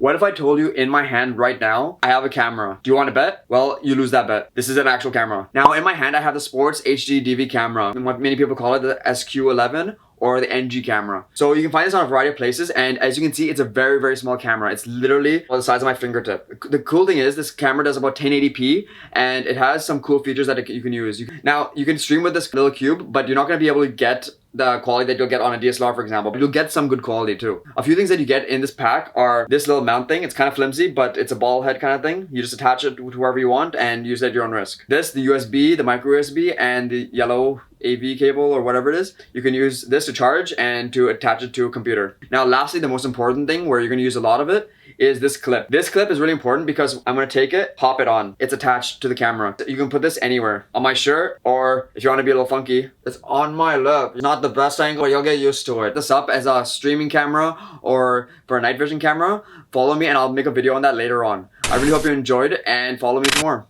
What if I told you in my hand right now, I have a camera? Do you want to bet? Well, you lose that bet. This is an actual camera. Now in my hand, I have the Sports HD DV camera, and what many people call it the SQ11 or the NG camera. So you can find this on a variety of places, and as you can see, it's a very, very small camera. It's literally the size of my fingertip. The cool thing is this camera does about 1080p, and it has some cool features that you can use. Now, you can stream with this little cube, but you're not gonna be able to get the quality that you'll get on a DSLR, for example, but you'll get some good quality too. A few things that you get in this pack are this little mount thing. It's kind of flimsy, but it's a ball head kind of thing. You just attach it to wherever you want and use it at your own risk. This, the USB, the micro USB, and the yellow AV cable or whatever it is, you can use this to charge and to attach it to a computer. Now, lastly, the most important thing where you're gonna use a lot of it is this clip. This clip is really important because I'm gonna take it, pop it on. It's attached to the camera. You can put this anywhere, on my shirt, or if you wanna be a little funky, it's on my lip. It's not the best angle, but you'll get used to it. This up as a streaming camera or for a night vision camera. Follow me and I'll make a video on that later on. I really hope you enjoyed and follow me for more.